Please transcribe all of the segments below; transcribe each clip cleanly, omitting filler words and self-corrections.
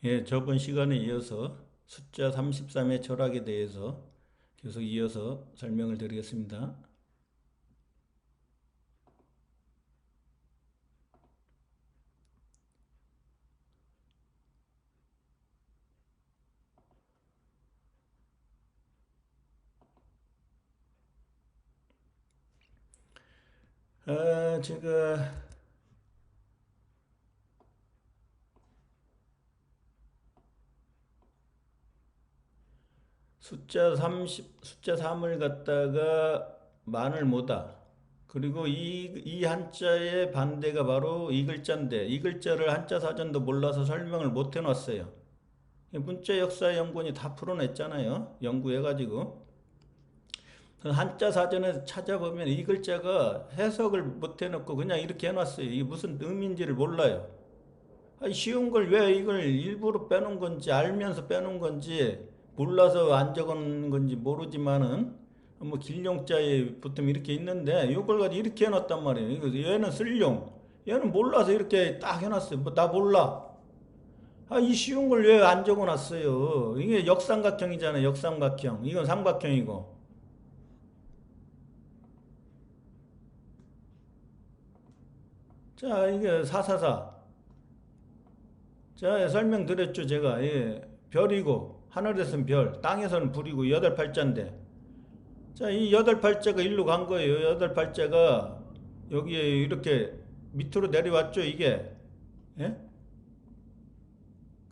예, 저번 시간에 이어서 숫자 33의 철학에 대해서 계속 이어서 설명을 드리겠습니다. 제가 숫자 3을 갖다가 만을 못하. 그리고 이 한자의 반대가 바로 이 글자인데, 이 글자를 한자 사전도 몰라서 설명을 못 해놨어요. 문자 역사 연구원이 다 풀어냈잖아요. 연구해가지고. 한자 사전에서 찾아보면 이 글자가 해석을 못 해놓고 그냥 이렇게 해놨어요. 이게 무슨 의미인지를 몰라요. 아니, 쉬운 걸 왜 이걸 일부러 빼놓은 건지 알면서 빼놓은 건지 몰라서 안 적은 건지 모르지만은 뭐 길용자에 보통 이렇게 있는데 이걸 가지고 이렇게 해놨단 말이에요. 얘는 쓸용, 얘는 몰라서 이렇게 딱 해놨어요. 뭐 나 몰라. 아, 이 쉬운 걸 왜 안 적어놨어요? 이게 역삼각형이잖아요. 역삼각형. 이건 삼각형이고. 자, 이게 444. 자, 설명드렸죠, 제가. 예, 별이고, 하늘에서는 별, 땅에서는 불이고, 여덟 팔자인데. 자, 이 여덟 팔자가 일로 간 거예요. 여덟 팔자가 여기에 이렇게 밑으로 내려왔죠, 이게. 예?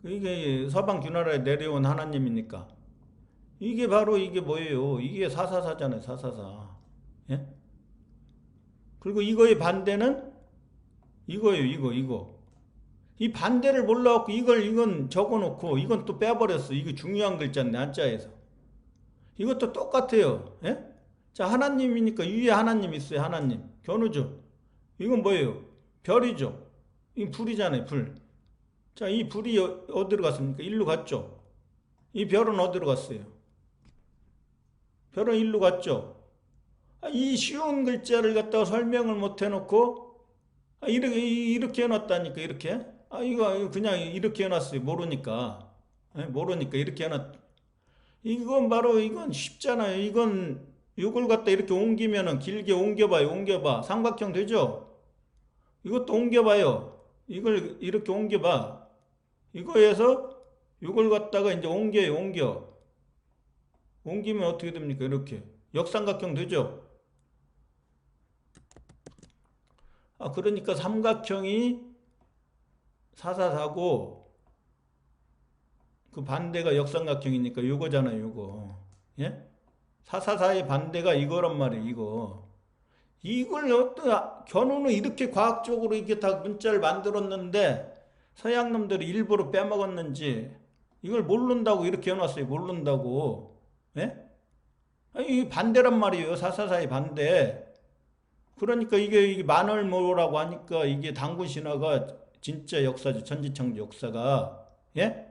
이게 서방 균하라에 내려온 하나님이니까. 이게 바로 이게 뭐예요? 이게 444잖아요, 444. 예? 그리고 이거의 반대는 이거예요, 이거. 이 반대를 몰라갖고 이건 적어놓고 이건 또 빼버렸어. 이게 중요한 글자인데 한자에서. 이것도 똑같아요. 예? 자, 하나님이니까 위에 하나님 있어요. 하나님. 견우죠. 이건 뭐예요? 별이죠. 이 불이잖아요. 불. 자, 이 불이 어디로 갔습니까? 일로 갔죠. 이 별은 어디로 갔어요? 별은 일로 갔죠. 아, 이 쉬운 글자를 갖다가 설명을 못 해놓고 이렇게 해놨다니까 이렇게. 이거 그냥 이렇게 해놨어요. 모르니까. 예? 모르니까 이렇게 해놨. 이건 쉽잖아요. 이건 이걸 갖다 이렇게 옮기면은 길게 옮겨봐. 삼각형 되죠? 이것도 옮겨봐요. 이걸 이렇게 옮겨봐. 이거에서 이걸 갖다가 이제 옮겨. 옮기면 어떻게 됩니까? 이렇게. 역삼각형 되죠? 그러니까 삼각형이 사사사고 그 반대가 역삼각형이니까 요거잖아요, 요거. 예? 사사사의 반대가 이거란 말이에요, 이거. 이걸 어떤 견우는 이렇게 과학적으로 이렇게 다 문자를 만들었는데 서양 놈들이 일부러 빼먹었는지 이걸 모른다고 이렇게 해놨어요. 모른다고. 예? 아니, 이 반대란 말이에요. 사사사의 반대. 그러니까 이게 만월모라고 하니까 이게 단군 신화가 진짜 역사죠. 천지창조 역사가. 예?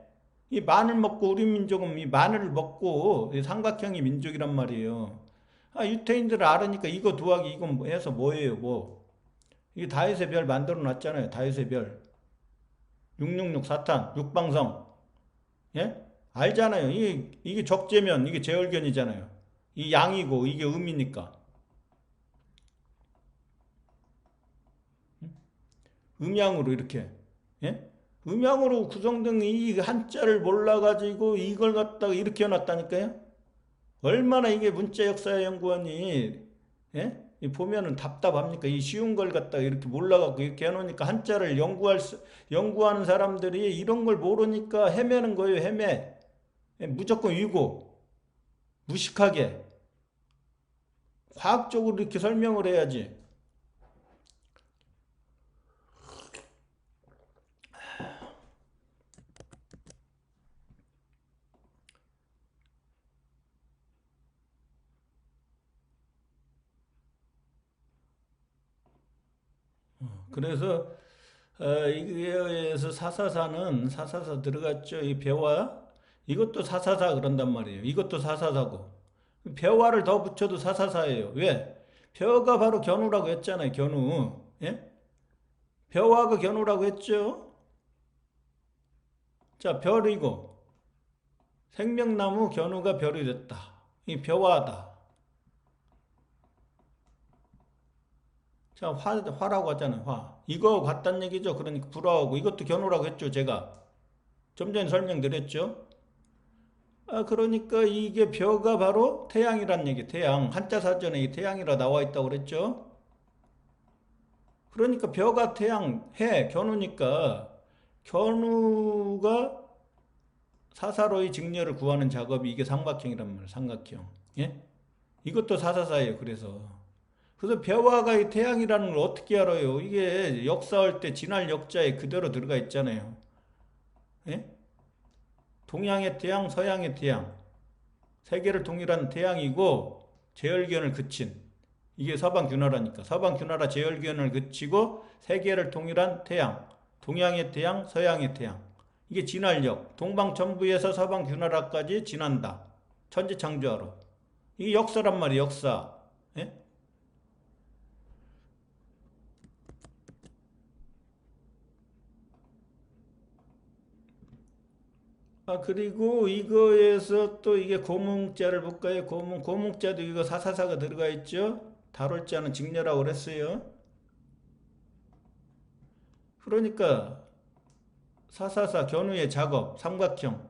이 마늘 먹고 우리 민족은 이 마늘을 먹고 삼각형이 민족이란 말이에요. 유태인들을 알으니까 이거 두하기 이건 해서 뭐예요, 뭐. 이게 다윗의 별 만들어 놨잖아요. 다윗의 별. 666 사탄, 육방성. 예? 알잖아요. 이게 적재면 이게 제얼견이잖아요. 이 양이고 이게 음이니까. 음양으로 이렇게. 예? 음양으로 구성된 이 한자를 몰라가지고 이걸 갖다가 이렇게 해놨다니까요. 얼마나 이게 문자 역사 연구원이 예? 보면은 답답합니까? 이 쉬운 걸 갖다가 이렇게 몰라갖고 이렇게 해놓으니까 한자를 연구하는 사람들이 이런 걸 모르니까 헤매는 거예요. 헤매. 예, 무조건 위고 무식하게 과학적으로 이렇게 설명을 해야지. 그래서 이게에서 사사사 들어갔죠. 이 배화 이것도 사사사 그런단 말이에요. 이것도 사사사고 배화를 더 붙여도 사사사예요. 왜? 배화가 바로 견우라고 했잖아요. 견우. 예? 배화가 견우라고 했죠. 자, 별이고 생명나무 견우가 별이 됐다. 이 벼화다. 자, 화라고 하잖아요. 화. 이거 같단 얘기죠. 그러니까 불화하고 이것도 견우라고 했죠. 제가 좀 전에 설명드렸죠. 그러니까 이게 벼가 바로 태양이란 얘기. 태양. 한자 사전에 이 태양이라 나와 있다고 그랬죠. 그러니까 벼가 태양, 해, 견우니까 견우가 사사로이 직녀를 구하는 작업이 이게 삼각형이란 말이에요. 삼각형. 예? 이것도 사사사예요. 그래서 벼화가 이 태양이라는 걸 어떻게 알아요? 이게 역사할 때 진할 역자에 그대로 들어가 있잖아요. 예? 동양의 태양, 서양의 태양. 세계를 통일한 태양이고 제열견을 그친 이게 서방균화라니까. 서방균화라 제열견을 그치고 세계를 통일한 태양. 동양의 태양, 서양의 태양. 이게 진할력. 동방천부에서 서방균화라까지 진한다. 천지창조하러. 이게 역사란 말이에요. 역사. 예? 그리고 이거에서 또 이게 고문자를 볼까요? 고문자도 이거 사사사가 들어가 있죠? 다룰 자는 직녀라고 그랬어요. 그러니까 사사사 견우의 작업 삼각형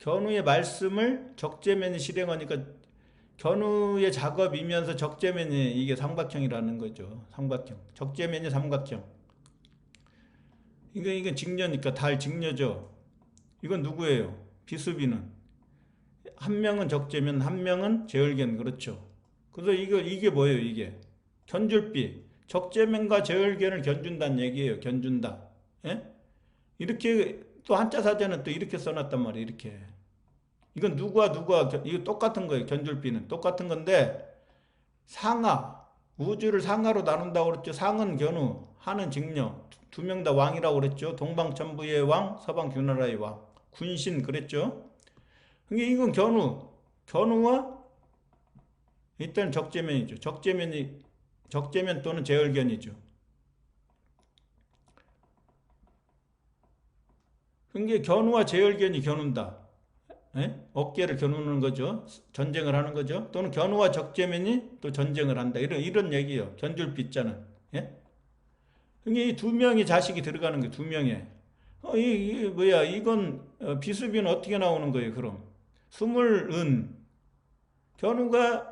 견우의 말씀을 적재면이 실행하니까 견우의 작업이면서 적재면이 이게 삼각형이라는 거죠. 삼각형 적재면이 삼각형 이건 직녀니까 달 직녀죠. 이건 누구예요? 비수비는 한 명은 적재면 한 명은 제열견. 그렇죠. 그래서 이게 뭐예요? 이게 견줄비 적재면과 제열견을 견준다는 얘기예요. 견준다. 예? 이렇게 또 한자 사전은 또 이렇게 써놨단 말이에요. 이렇게 이건 누가 이거 똑같은 거예요. 견줄비는 똑같은 건데 상하 우주를 상하로 나눈다고 그랬죠. 상은 견우 하는 직녀 두 명 다 왕이라고 그랬죠. 동방천부의 왕 서방균화라의 왕 군신 그랬죠. 그러니까 이건 견우와 일단 적재면이죠. 적재면 또는 제열견이죠. 그러니까 견우와 제열견이 겨눈다. 예? 어깨를 겨누는 거죠. 전쟁을 하는 거죠. 또는 견우와 적재면이 또 전쟁을 한다. 이런 얘기예요. 견줄비자는. 예? 그러니까 이 두 명의 자식이 들어가는 거예요. 두 명의. 이건 비수비는 어떻게 나오는 거예요? 그럼 수물은 견우가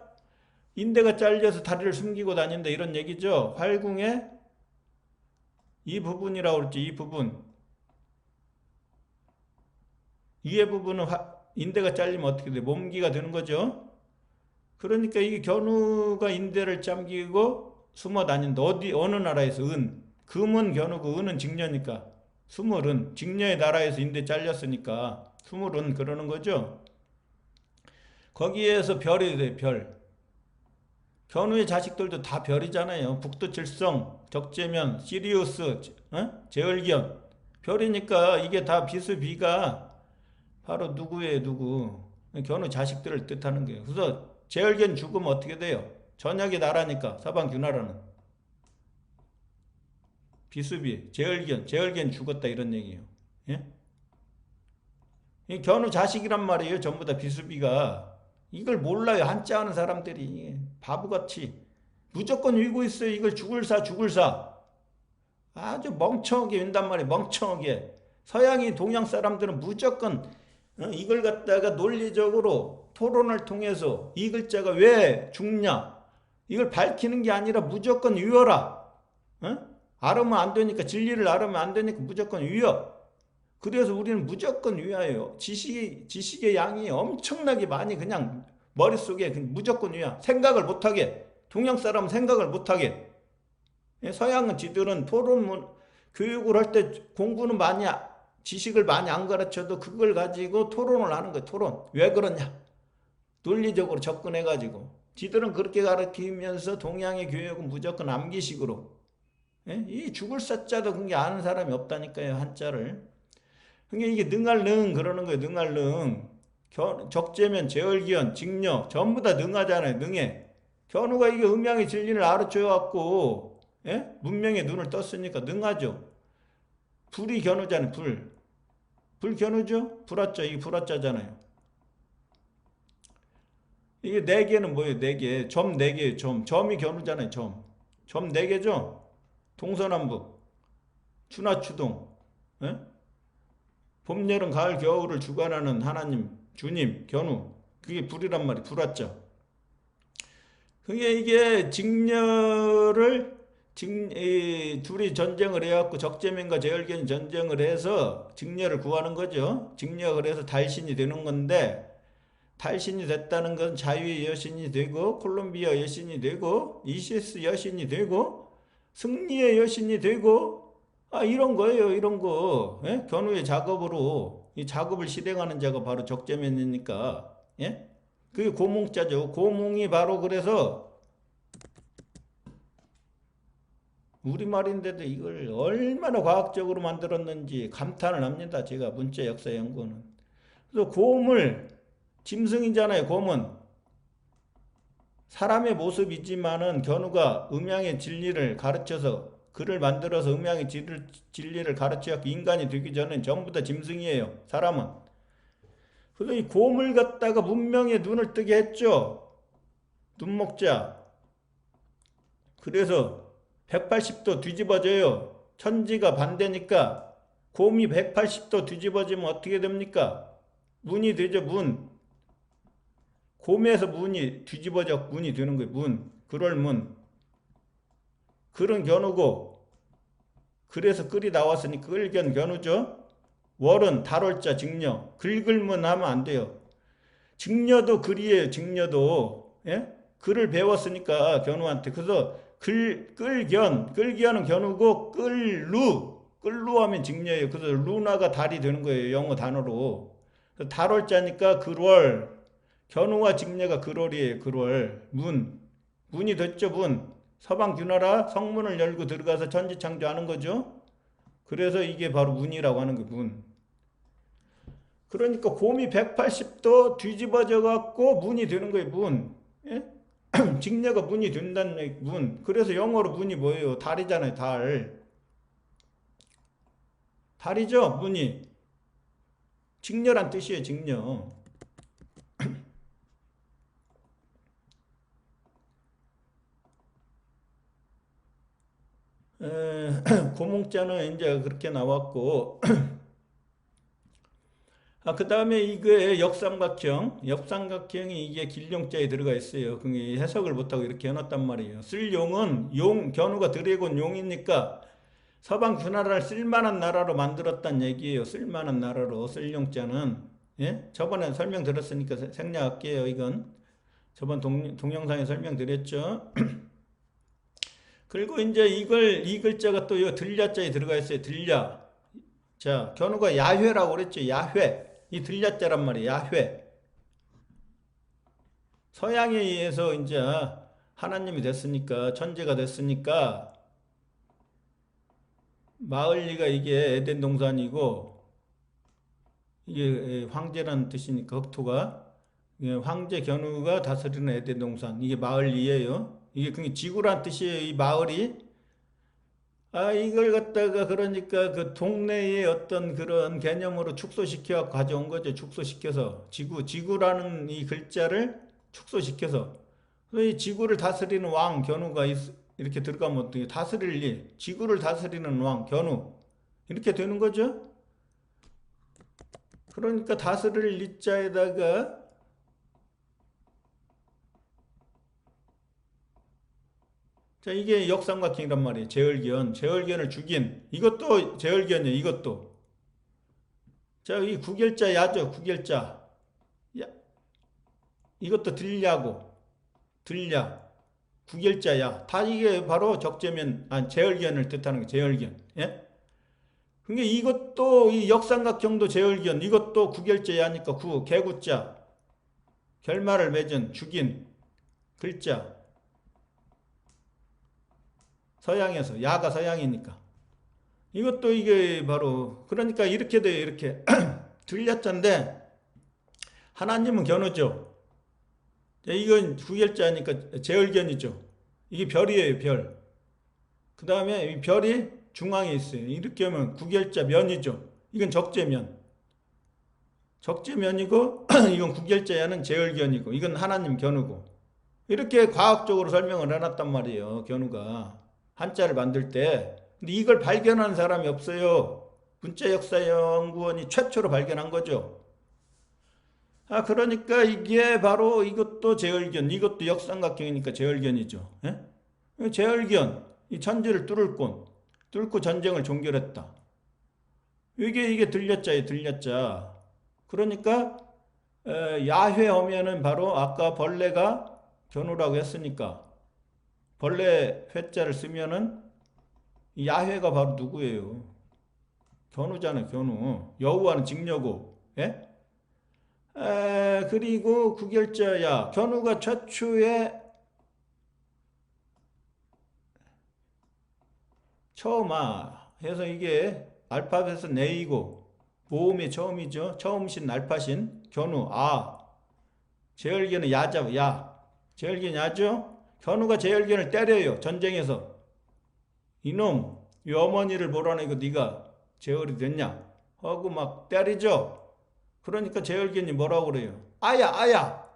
인대가 잘려서 다리를 숨기고 다닌다 이런 얘기죠. 활궁의 이 부분이라고 그랬죠. 이 부분. 이의 부분은 인대가 잘리면 어떻게 돼? 몸기가 되는 거죠. 그러니까 이게 견우가 인대를 잠기고 숨어 다닌다. 어느 나라에서 금은 견우고 은은 직녀니까 수물은 직녀의 나라에서 인대 잘렸으니까 수물은 그러는 거죠. 거기에서 별이 돼. 별. 견우의 자식들도 다 별이잖아요. 북두칠성, 적재면, 시리우스, 제열견. 별이니까 이게 다 비수비가 바로 누구예요, 누구. 견우 자식들을 뜻하는 거예요. 그래서 제열견 죽으면 어떻게 돼요? 전역의 나라니까, 서방균화라는. 비수비, 제열견 죽었다 이런 얘기예요. 예? 이 견우 자식이란 말이에요. 전부 다 비수비가. 이걸 몰라요. 한자 하는 사람들이. 바보같이. 무조건 읽고 있어요. 이걸 죽을 사. 아주 멍청하게 윤단 말이에요. 멍청하게. 서양이 동양 사람들은 무조건 이걸 갖다가 논리적으로 토론을 통해서 이 글자가 왜 죽냐. 이걸 밝히는 게 아니라 무조건 위어라. 알으면 안 되니까 진리를 알으면 안 되니까 무조건 위어. 그래서 우리는 무조건 위하여요. 지식의 양이 엄청나게 많이 그냥 머릿속에 무조건 위야. 생각을 못하게. 동양 사람은 생각을 못하게. 서양은 지들은 토론 교육을 할 때 공부는 지식을 많이 안 가르쳐도 그걸 가지고 토론을 하는 거예요. 토론. 왜 그러냐. 논리적으로 접근해가지고. 지들은 그렇게 가르치면서 동양의 교육은 무조건 암기식으로. 이 죽을 사자도 그게 아는 사람이 없다니까요. 한자를. 그러니까 이게 능할 그러는 거예요. 능할 적재면, 제열기연, 직녀 전부 다 능하잖아요. 능해. 견우가 이게 음양의 진리를 알아줘갖고 문명의 눈을 떴으니까 능하죠. 불이 견우잖아요. 불. 불견우죠? 불화자, 이게 불화자잖아요. 이게 네 개는 뭐예요? 네 개. 점 네 개예요. 점이 견우잖아요. 점 네 개죠? 동서남북, 추나추동. 예? 봄, 여름, 가을, 겨울을 주관하는 하나님, 주님, 견우. 그게 불이란 말이 불화자. 그게 이게 둘이 전쟁을 해갖고 적재면과 제열견이 전쟁을 해서 직녀를 구하는 거죠. 직녀가 그래서 달신이 되는 건데, 달신이 됐다는 건 자유의 여신이 되고, 콜롬비아 여신이 되고, 이시스 여신이 되고, 승리의 여신이 되고, 이런 거예요, 이런 거. 예? 견우의 작업으로, 이 작업을 실행하는 자가 바로 적재면이니까, 예? 그게 고몽자죠. 고몽이 바로 그래서, 우리말인데도 이걸 얼마나 과학적으로 만들었는지 감탄을 합니다. 제가 문자 역사 연구는. 그래서 곰을, 짐승이잖아요, 곰은. 사람의 모습이지만은 견우가 음양의 진리를 가르쳐서 글을 만들어서 음양의 진리를 가르쳐서 인간이 되기 전엔 전부 다 짐승이에요, 사람은. 그래서 이 곰을 갖다가 문명의 눈을 뜨게 했죠. 눈목자. 그래서 180도 뒤집어져요. 천지가 반대니까 곰이 180도 뒤집어지면 어떻게 됩니까? 문이 되죠, 문. 곰에서 문이 뒤집어져 문이 되는 거예요. 문. 그럴 문. 글은 견우고, 그래서 끌이 나왔으니 끌견 견우죠. 월은 달월자 직녀. 글글문 하면 안 돼요. 직녀도 글이에요. 직녀도. 예? 글을 배웠으니까 견우한테. 그래서 끌견은 견우고, 끌루 하면 직녀예요. 그래서 루나가 달이 되는 거예요. 영어 단어로. 달월자니까 글월. 견우와 직녀가 글월이에요. 글월. 문이 됐죠. 문. 서방 균하라 성문을 열고 들어가서 천지창조하는 거죠. 그래서 이게 바로 문이라고 하는 거 문. 그러니까 곰이 180도 뒤집어져 갖고 문이 되는 거예요. 문. 예? 직녀가 문이 된다는 얘기, 문. 그래서 영어로 문이 뭐예요? 달이잖아요. 달. 달이죠. 문이. 직녀란 뜻이에요. 직녀. 고몽자는 이제 그렇게 나왔고, 그 다음에 이게 역삼각형이 이게 길용자에 들어가 있어요. 그게 해석을 못하고 이렇게 해놨단 말이에요. 쓸 용은 견우가 드래곤 용이니까 서방 주나라를 쓸만한 나라로 만들었단 얘기예요. 쓸만한 나라로, 쓸 용자는. 예? 저번에 설명드렸으니까 생략할게요, 이건. 저번 동영상에 설명드렸죠. 그리고 이제 이 글자가 또 이 들야자에 들어가 있어요. 들야. 자, 견우가 야훼라고 그랬죠. 야훼. 이 들야자란 말이에요. 야훼. 서양에 의해서 이제 하나님이 됐으니까, 천재가 됐으니까, 마을리가 이게 에덴 동산이고, 이게 황제라는 뜻이니까, 흑토가. 황제 견우가 다스리는 에덴 동산. 이게 마을리예요. 이게 그게 지구란 뜻이에요. 이 마을이. 이걸 갖다가 그러니까 그 동네의 어떤 그런 개념으로 축소시켜 가져온 거죠. 축소시켜서. 지구라는 이 글자를 축소시켜서. 그래서 이 지구를 다스리는 왕, 견우가 이렇게 들어가면 어떻게 지구를 다스리는 왕, 견우. 이렇게 되는 거죠. 그러니까 다스릴 리자에다가 자, 이게 역삼각형이란 말이에요. 제얼견을 죽인. 이것도 제얼견이에요. 이것도. 자, 이 구결자 야죠. 구결자. 야. 이것도 들야고. 들야. 구결자 야. 다 이게 바로 제얼견을 뜻하는 거예요. 제얼견. 예? 그게 이것도 이 역삼각형도 제얼견. 이것도 구결자 야니까 개구자. 결말을 맺은 죽인 글자. 서양에서 야가 서양이니까 이것도 이게 바로 그러니까 이렇게 돼요. 이렇게 들렸자인데 하나님은 견우죠. 이건 구결자니까 제얼견이죠. 이게 별이에요. 별. 그 다음에 이 별이 중앙에 있어요. 이렇게 하면 구결자 면이죠. 이건 적재면. 적재면이고 이건 구결자야는 제얼견이고 이건 하나님 견우고 이렇게 과학적으로 설명을 해놨단 말이에요. 견우가 한자를 만들 때. 근데 이걸 발견한 사람이 없어요. 문자역사연구원이 최초로 발견한 거죠. 그러니까 이게 바로 이것도 제얼견, 이것도 역삼각형이니까 제얼견이죠. 예? 제얼견, 이 천지를 뚫고 전쟁을 종결했다. 이게 들렸자예요, 들렸자. 그러니까 야훼 하면은 바로 아까 벌레가 견우라고 했으니까 벌레 회자를 쓰면은 야훼가 바로 누구예요? 견우잖아요, 견우. 여우와는 직녀고. 예? 그리고 구결자야. 견우가 최초에 처음 해서 이게 알파벳은 A고 모음이 처음이죠. 처음신 알파신 견우 제얼견은 야자 야. 제얼견 야죠. 견우가 제얼견을 때려요. 전쟁에서. 이놈 이 어머니를 몰아내고 네가 제얼이 됐냐 하고 막 때리죠. 그러니까 제얼견이 뭐라고 그래요? 아야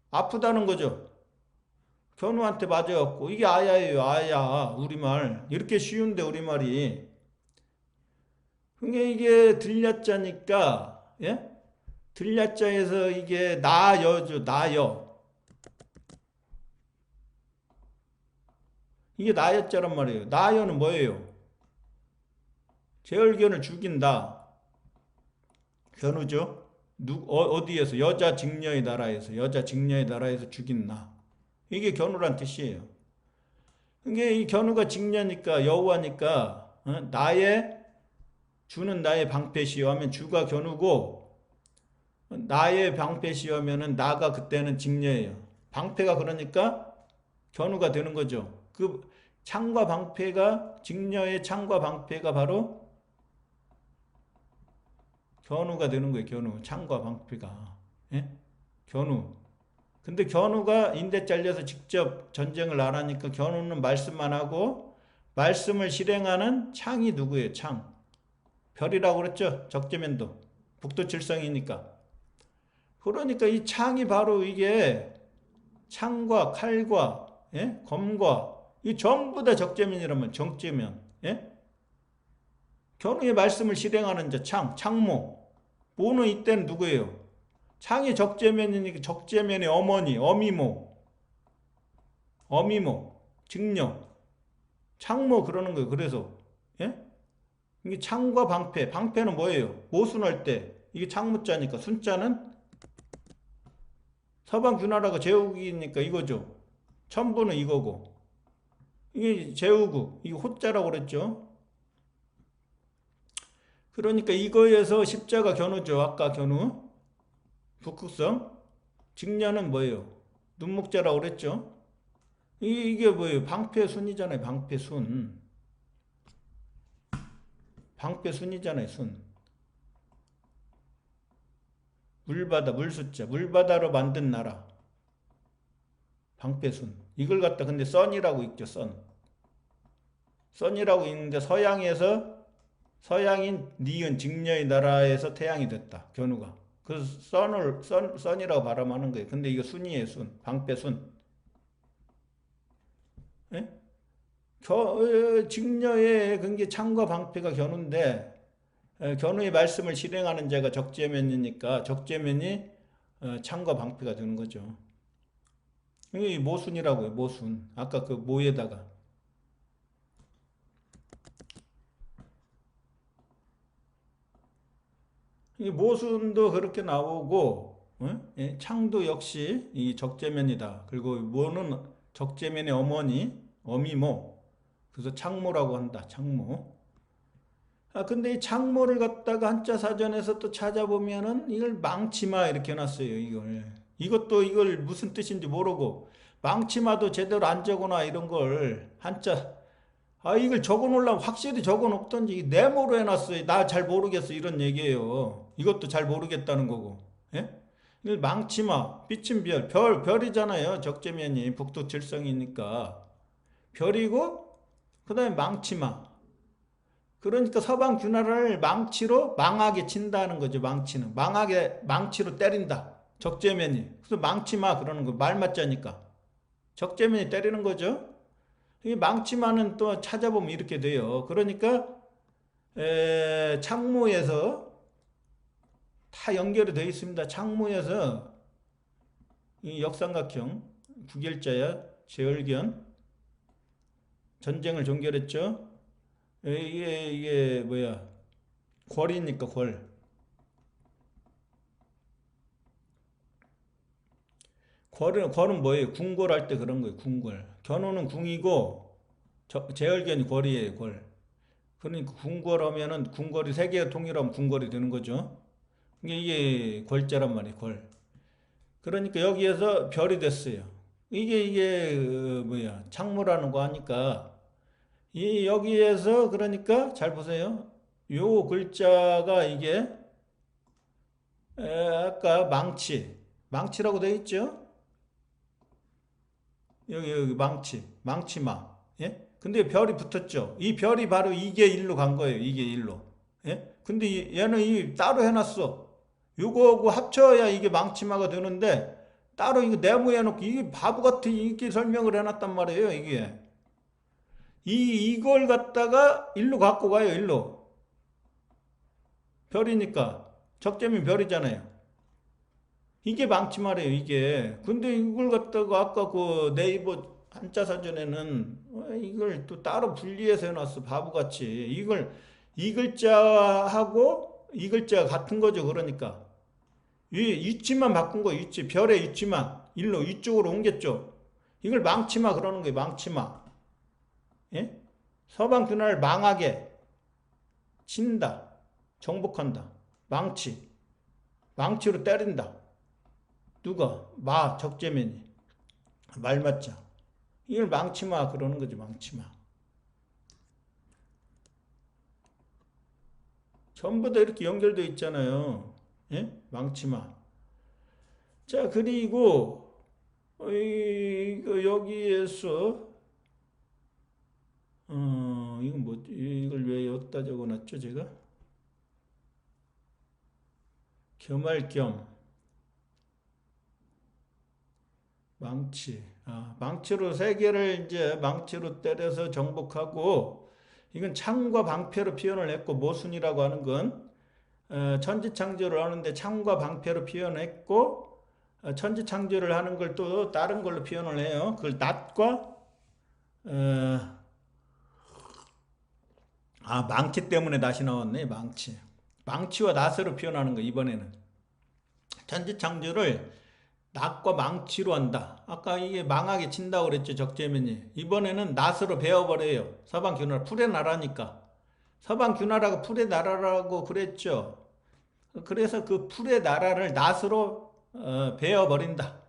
아프다는 거죠. 견우한테 맞아갖고 이게 아야예요. 아야 우리말 이렇게 쉬운데 우리말이 이게 들려자니까 예? 들려자에서 이게 나여죠. 나여 이게 나여자란 말이에요. 나여는 뭐예요? 제얼견을 죽인다. 견우죠. 어디에서? 여자 직녀의 나라에서 죽인다. 이게 견우란 뜻이에요. 이게 이 견우가 직녀니까 여우하니까 주는 나의 방패시여 하면 주가 견우고 나의 방패시여 하면은 나가 그때는 직녀예요. 방패가 그러니까 견우가 되는 거죠. 그 창과 방패가 직녀의 창과 방패가 바로 견우가 되는 거예요. 견우. 창과 방패가. 예? 견우. 근데 견우가 인대 잘려서 직접 전쟁을 안 하니까 견우는 말씀만 하고 말씀을 실행하는 창이 누구예요? 창. 별이라고 그랬죠? 적재면도. 북두칠성이니까. 그러니까 이 창이 바로 이게 창과 칼과 예? 검과 이 전부 다 적재면이라면 정재면. 예? 견우의 말씀을 실행하는 자 창모. 모는 이때는 누구예요? 창이 적재면이니까 적재면의 어머니, 어미모, 직녀, 창모 그러는 거예요. 그래서 예? 이게 창과 방패는 뭐예요? 모순할 때 이게 창무자니까 순자는 서방 균하라가 제우기니까 이거죠. 천부는 이거고 이게 제우국, 이게 호자라고 그랬죠. 그러니까 이거에서 십자가 견우죠. 아까 견우. 북극성. 직녀는 뭐예요? 눈목자라고 그랬죠. 이게 뭐예요? 방패순이잖아요. 방패순이잖아요. 순. 물바다, 물숫자. 물바다로 만든 나라. 방패순. 이걸 갖다 근데 선이라고 있죠. 선이라고 있는데 서양인 니은 직녀의 나라에서 태양이 됐다. 견우가. 그래서 선이라고 발음하는 거예요. 근데 이거 순이에요. 순. 방패순. 예? 직녀의 그게 창과 방패가 견우인데 견우의 말씀을 실행하는 자가 적재면이니까 적재면이 창과 방패가 되는 거죠. 이게 모순이라고요. 모순. 아까 그 모에다가 이 모순도 그렇게 나오고 창도 역시 이 적재면이다. 그리고 모는 적재면의 어미모. 그래서 창모라고 한다. 창모. 근데 이 창모를 갖다가 한자 사전에서 또 찾아보면은 이걸 망치마 이렇게 해놨어요. 이걸 무슨 뜻인지 모르고 망치마도 제대로 안 적어놔 이런 걸 한자 이걸 적어놓으려면 확실히 적어놓던지 네모로 해놨어요. 나 잘 모르겠어 이런 얘기예요. 이것도 잘 모르겠다는 거고. 예? 이걸 망치마, 비친 별이잖아요. 적재면이 북두칠성이니까 별이고 그 다음에 망치마. 그러니까 서방 균화를 망치로 망하게 친다는 거죠. 망치는 망하게 망치로 때린다. 적재면이. 그래서 망치마 그러는 거. 말맞자니까 적재면이 때리는 거죠. 이 망치마는 또 찾아보면 이렇게 돼요. 그러니까 창무에서 다 연결이 되어 있습니다. 창무에서 이 역삼각형 구결자야 제얼견 전쟁을 종결했죠. 이게 뭐야? 궐이니까 궐. 궐은 뭐예요? 궁궐할 때 그런 거예요. 궁궐. 견우는 궁이고 제얼견이 궐이에요. 궐. 그러니까 궁궐하면은 궁궐이 세 개가 통일하면 궁궐이 되는 거죠. 이게 궐자란 말이에요. 궐. 그러니까 여기에서 별이 됐어요. 이게 뭐야? 창무라는 거 하니까 이 여기에서 그러니까 잘 보세요. 요 글자가 이게 아까 망치라고 되어 있죠? 여기 망치마. 예? 근데 별이 붙었죠. 이 별이 바로 이게 일로 간 거예요. 이게 일로. 예? 근데 얘는 이 따로 해놨어. 요거하고 합쳐야 이게 망치마가 되는데 따로 이거 네모해놓고 이게 바보 같은 이렇게 설명을 해놨단 말이에요. 이게 이걸 갖다가 일로 갖고 가요. 일로 별이니까 적재면 별이잖아요. 이게 망치마래요. 이게 근데 이걸 갖다가 아까 그 네이버 한자 사전에는 이걸 또 따로 분리해서 해놨어. 바보같이 이걸 이 글자하고 이 글자가 같은 거죠. 그러니까 이 위치만 바꾼 거 위치 별의 위치만 일로 이쪽으로 옮겼죠. 이걸 망치마 그러는 거예요. 망치마. 예? 서방 균화를 망하게 친다. 정복한다. 망치로 때린다. 누가? 적재면이. 말맞자. 이걸 망치마 그러는 거지. 망치마. 전부 다 이렇게 연결되어 있잖아요. 예? 망치마. 자, 그리고 이거 여기에서 이건 뭐 이걸 왜 여기다 적어놨죠 제가? 겸할겸 망치로 세 개를 이제 망치로 때려서 정복하고 이건 창과 방패로 표현을 했고 모순이라고 하는 건 천지창조를 하는데 창과 방패로 표현했고 천지창조를 하는 걸 또 다른 걸로 표현을 해요. 그걸 낫과 망치 때문에 다시 나왔네. 망치와 낫으로 표현하는 거 이번에는 천지창조를 낫과 망치로 한다. 아까 이게 망하게 친다고 그랬죠. 적재면이. 이번에는 낫으로 베어버려요. 서방균화 풀의 나라니까. 서방균화라고 풀의 나라라고 그랬죠. 그래서 그 풀의 나라를 낫으로 베어버린다.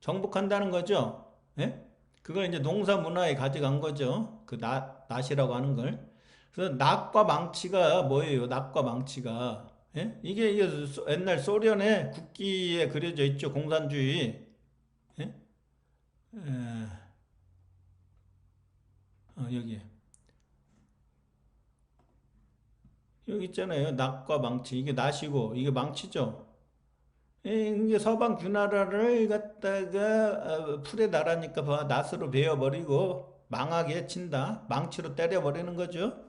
정복한다는 거죠. 예? 그걸 이제 농사 문화에 가져간 거죠. 그 낫이라고 하는 걸. 그래서 낫과 망치가 뭐예요? 낫과 망치가. 예? 이게 옛날 소련의 국기에 그려져 있죠. 공산주의. 예? 여기. 여기 있잖아요. 낫과 망치. 이게 낫이고, 이게 망치죠. 이게 서방 균나라를 갖다가 풀에 나라니까 낫으로 베어버리고 망하게 친다. 망치로 때려버리는 거죠.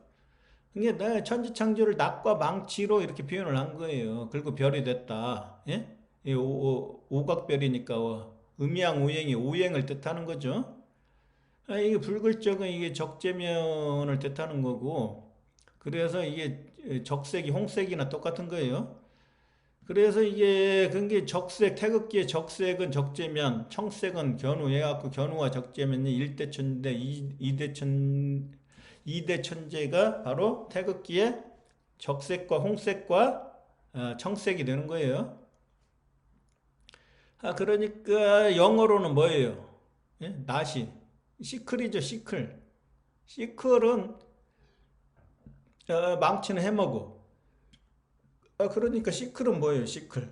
이게 천지창조를 낫과 망치로 이렇게 표현을 한 거예요. 그리고 별이 됐다. 예? 오각별이니까 음양오행이 오행을 뜻하는 거죠. 이게 불글적은 이게 적재면을 뜻하는 거고, 그래서 이게 적색이 홍색이나 똑같은 거예요. 그래서 이게 그게 적색 태극기의 적색은 적재면, 청색은 견우 해갖고 견우와 적재면이 일대천인데 이대천재가 바로 태극기의 적색과 홍색과 청색이 되는 거예요. 그러니까 영어로는 뭐예요? 예? 낫이 시클이죠. 시클은 망치는 해먹고. 그러니까 시클은 뭐예요? 시클.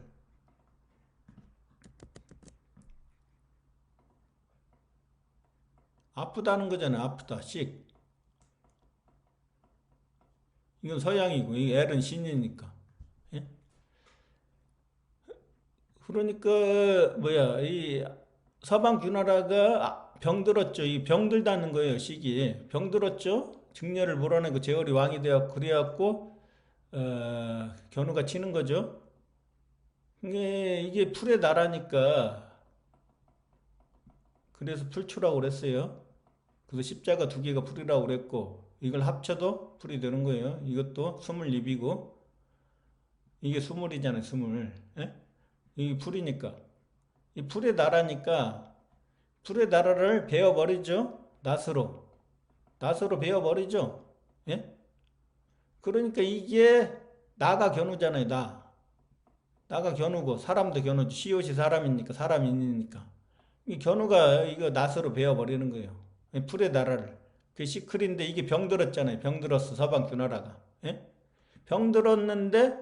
아프다는 거잖아요. 아프다. 이건 서양이고, 이 L은 신이니까. 예? 그러니까, 뭐야, 이 서방귀나라가 병들었죠. 이 병들다는 거예요, 시기. 병들었죠? 증녀를 몰아내고 제월이 왕이 되었고, 그래갖고, 견우가 치는 거죠. 이게 풀의 나라니까, 그래서 풀추라고 그랬어요. 그래서 십자가 두 개가 풀이라고 그랬고, 이걸 합쳐도 풀이 되는 거예요. 이것도 스물입이고, 이게 스물이잖아요, 스물. 예? 이게 풀이니까. 이 풀의 나라니까, 풀의 나라를 베어버리죠? 낫으로. 낫으로 베어버리죠? 예? 그러니까 이게 나가 견우잖아요, 나. 나가 견우고, 사람도 견우지. 시옷이 사람이니까, 사람이니까. 이 견우가 이거 낫으로 베어버리는 거예요. 풀의 나라를. 그 시클인데 이게 병들었잖아요. 병들었어, 서방귀나라가. 예? 병들었는데,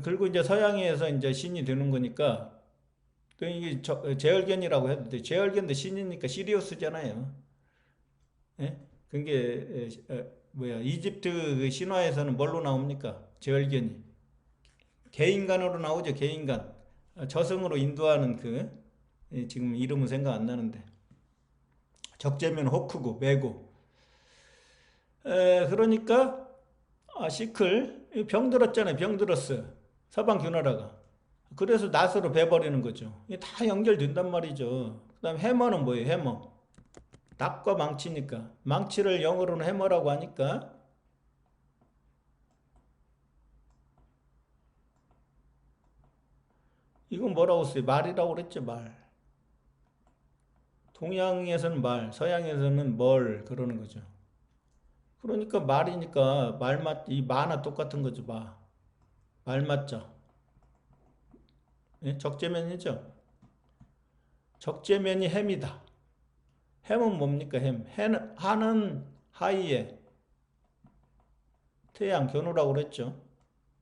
그리고 이제 서양에서 이제 신이 되는 거니까, 그 이게 제얼견이라고 해도 돼. 제얼견도 신이니까 시리우스잖아요. 예? 그게 뭐야 이집트 그 신화에서는 뭘로 나옵니까? 제얼견이 개인간으로 나오죠. 개인간 저승으로 인도하는 지금 이름은 생각 안 나는데 적재면 호크고 메고 그러니까 시클 병들었잖아요. 병들었어 서방귀나라가. 그래서 낫으로 베버리는 거죠. 이게 다 연결된단 말이죠. 그 다음 해머는 뭐예요? 해머 낫과 망치니까 망치를 영어로는 해머라고 하니까 이건 뭐라고 써요? 말이라고 그랬죠. 말. 동양에서는 말, 서양에서는 뭘 그러는 거죠. 그러니까 말이니까 이 마나 똑같은 거죠. 말 맞죠. 예? 적재면이죠. 적재면이 햄이다. 햄은 뭡니까? 하는 하이에 태양 견우라고 그랬죠.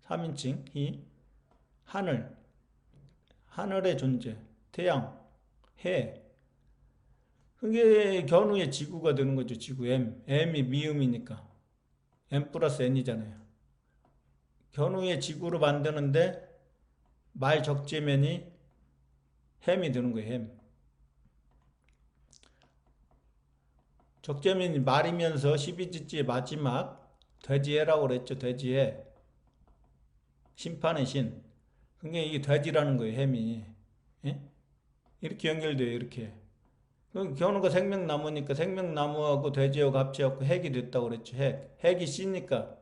3인칭 하늘 하늘의 존재 태양 해 그게 견우의 지구가 되는 거죠. 지구 M이 미음이니까 M 플러스 N이잖아요. 견우의 지구로 만드는데 말 적재면이 햄이 되는 거예요. 햄. 적재면이 말이면서 12지지의 마지막 돼지해라고 그랬죠. 돼지해. 심판의 신. 그게 이게 돼지라는 거예요. 햄이. 예? 이렇게 연결돼요. 이렇게. 견우가 생명나무니까 생명나무하고 돼지하고 합치갖고 핵이 됐다고 그랬죠. 핵이 씨니까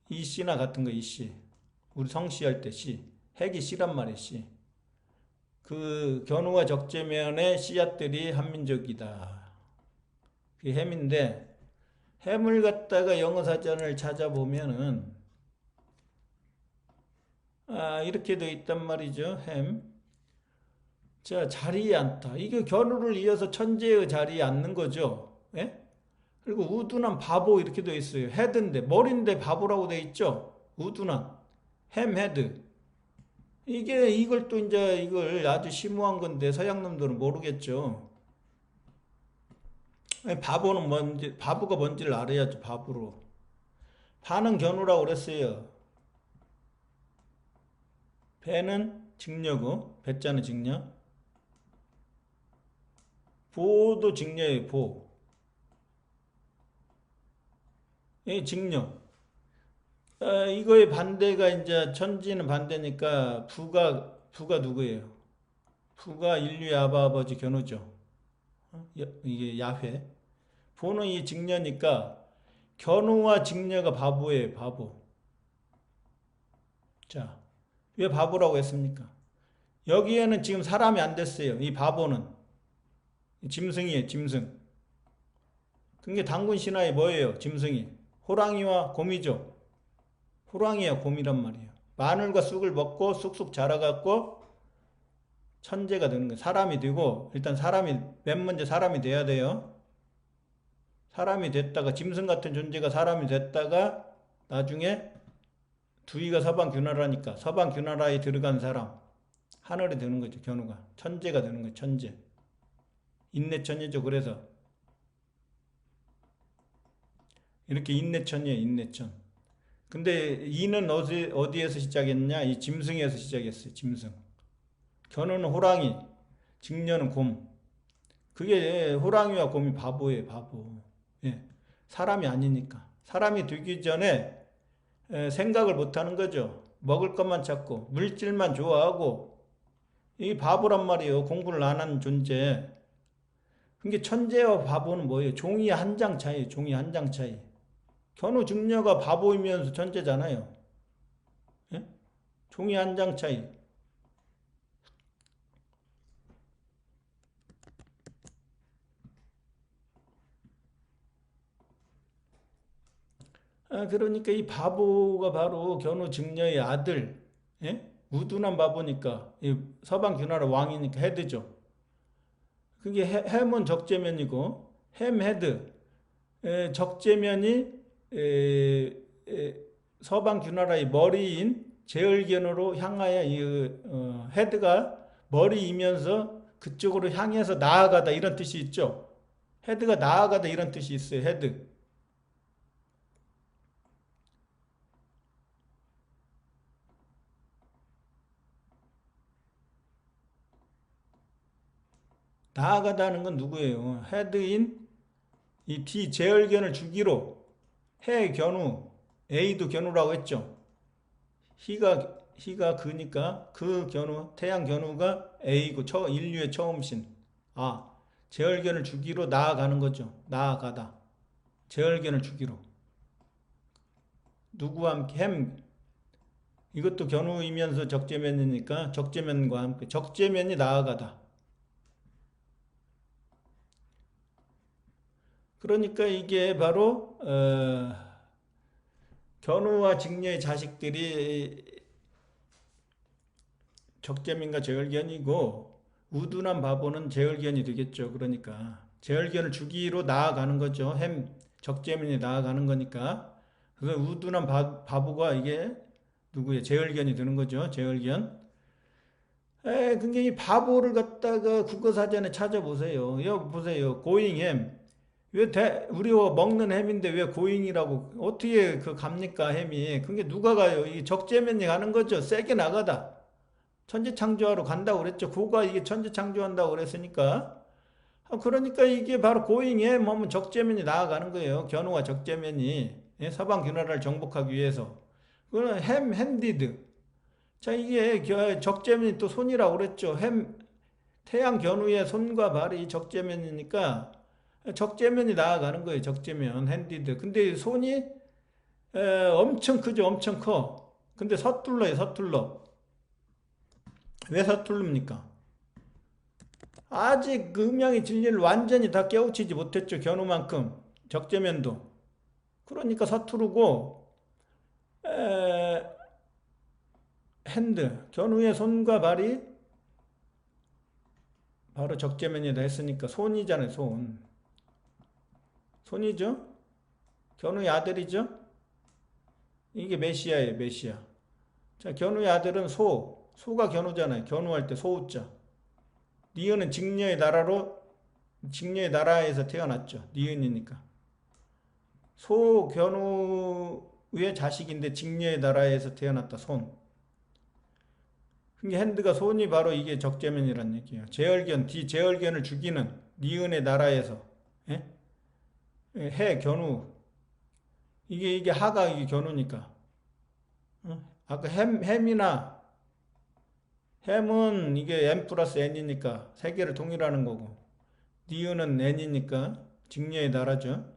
이 씨나 같은 거 이 씨. 우리 성씨 할 때 씨. 핵이 씨란 말이에요. 씨. 그 견우와 적재면의 씨앗들이 한민족이다. 그 햄인데 햄을 갖다가 영어사전을 찾아보면은 이렇게 돼 있단 말이죠. 햄. 자, 자리에 앉다. 이게 견우를 이어서 천재의 자리에 앉는 거죠. 예? 그리고 우둔한 바보 이렇게 돼 있어요. 헤드인데 머리인데 바보라고 돼 있죠. 우둔한 햄 헤드. 이걸 또 이제 이걸 아주 심오한 건데 서양 놈들은 모르겠죠. 바보는 바보가 뭔지를 알아야죠. 바보로. 파는 견우라고 그랬어요. 배는 직녀고 배자는 직녀. 보도 직녀예요. 보. 이 직녀. 이거의 반대가 이제 천지는 반대니까 부가 누구예요? 부가 인류의 아버지 견우죠. 이게 야훼. 보는 이 직녀니까 견우와 직녀가 바보예요. 바보. 자, 왜 바보라고 했습니까? 여기에는 지금 사람이 안 됐어요. 이 바보는 짐승이에요. 짐승. 그게 단군 신화에 뭐예요? 짐승이. 호랑이와 곰이죠. 호랑이와 곰이란 말이에요. 마늘과 쑥을 먹고 쑥쑥 자라갖고 천재가 되는 거예요. 사람이 되고 일단 맨 먼저 사람이 돼야 돼요. 사람이 됐다가 짐승 같은 존재가 사람이 됐다가 나중에 두이가 서방귀나라니까 서방귀나라에 들어간 사람 하늘이 되는 거죠. 견우가 천재가 되는 거예요. 천재. 인내천재죠. 그래서 이렇게 인내천이에요, 인내천. 근데 이는 어디에서 시작했냐? 이 짐승에서 시작했어요, 짐승. 견우는 호랑이, 직녀는 곰. 그게 호랑이와 곰이 바보예요, 바보. 예. 사람이 아니니까. 사람이 되기 전에 생각을 못 하는 거죠. 먹을 것만 찾고, 물질만 좋아하고, 이 바보란 말이에요. 공부를 안 한 존재. 그게 천재와 바보는 뭐예요? 종이 한 장 차이, 종이 한 장 차이. 견우 직녀가 바보이면서 천재잖아요. 예? 종이 한 장 차이. 그러니까 이 바보가 바로 견우 직녀의 아들, 예? 우둔한 바보니까 이 서방 귀나라 왕이니까 헤드죠. 그게 햄은 적재면이고 햄 헤드, 적재면이 서방 귀나라의 머리인 제얼견으로 향하여 이 헤드가 머리이면서 그쪽으로 향해서 나아가다 이런 뜻이 있죠. 헤드가 나아가다 이런 뜻이 있어요. 헤드. 나아가다는 건 누구예요? 헤드인 이 D 제얼견을 주기로 해 견우 A도 견우라고 했죠. 희가 그니까 그 견우 태양 견우가 A고 인류의 처음신. 아 제얼견을 주기로 나아가는 거죠. 나아가다. 제얼견을 주기로 누구와 함께 햄 이것도 견우이면서 적재면이니까 적재면과 함께 적재면이 나아가다. 그러니까 이게 바로 견우와 직녀의 자식들이 적재민과 제얼견이고 우둔한 바보는 제얼견이 되겠죠. 그러니까 제얼견을 주기로 나아가는 거죠. 적재민이 나아가는 거니까 그래서 우둔한 바보가 이게 누구예요? 제얼견이 되는 거죠. 제얼견. 근데 이 바보를 갖다가 국어사전에 찾아보세요. 여기 보세요. 고잉햄. 우리가 먹는 햄인데 왜 고잉이라고 어떻게 그 갑니까 햄이? 그게 누가 가요? 이 적재면이 가는 거죠. 세게 나가다. 천지창조하러 간다고 그랬죠. 고가 이게 천지창조한다고 그랬으니까. 그러니까 이게 바로 고잉에 뭐면 적재면이 나아가는 거예요. 견우와 적재면이 예? 서방 귀나라를 정복하기 위해서. 그거는 핸디드. 자 이게 적재면이 또 손이라고 그랬죠. 태양 견우의 손과 발이 적재면이니까 적재면이 나아가는 거예요. 적재면 핸디드. 근데 손이 엄청 크죠. 엄청 커. 근데 서툴러요. 서툴러. 왜 서툴릅니까? 아직 그 음양의 진리를 완전히 다 깨우치지 못했죠. 견우만큼 적재면도. 그러니까 서투르고 핸드 견우의 손과 발이 바로 적재면이다 했으니까 손이잖아요. 손이죠. 견우의 아들이죠. 이게 메시아예요. 메시아. 자 견우의 아들은 소가 견우잖아요. 견우할 때 소우자. 니은은 직녀의 나라에서 태어났죠. 니은이니까. 소견우의 자식인데 직녀의 나라에서 태어났다. 손. 그게 핸드가 손이 바로 이게 적재면이란 얘기예요. 제얼견을 죽이는 니은의 나라에서 예? 해 견우 이게 하가 이게 견우니까. 아까 햄은 이게 m 플러스 n이니까 세 개를 동일하는 거고 니은은 n이니까 직녀의 나라죠.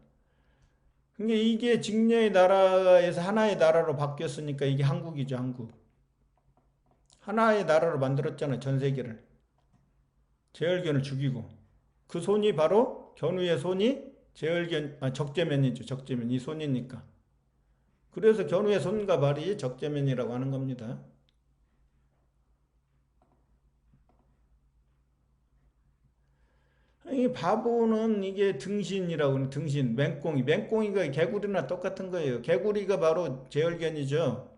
그러니까 이게 직녀의 나라에서 하나의 나라로 바뀌었으니까 이게 한국이죠, 한국. 하나의 나라로 만들었잖아요, 전 세계를. 제얼견을 죽이고. 그 손이 바로 견우의 손이 적재면이죠, 적재면. 이 손이니까. 그래서 견우의 손과 발이 적재면이라고 하는 겁니다. 이 바보는 이게 등신이라고 하는 등신, 맹꽁이가 개구리나 똑같은 거예요. 개구리가 바로 제얼견이죠.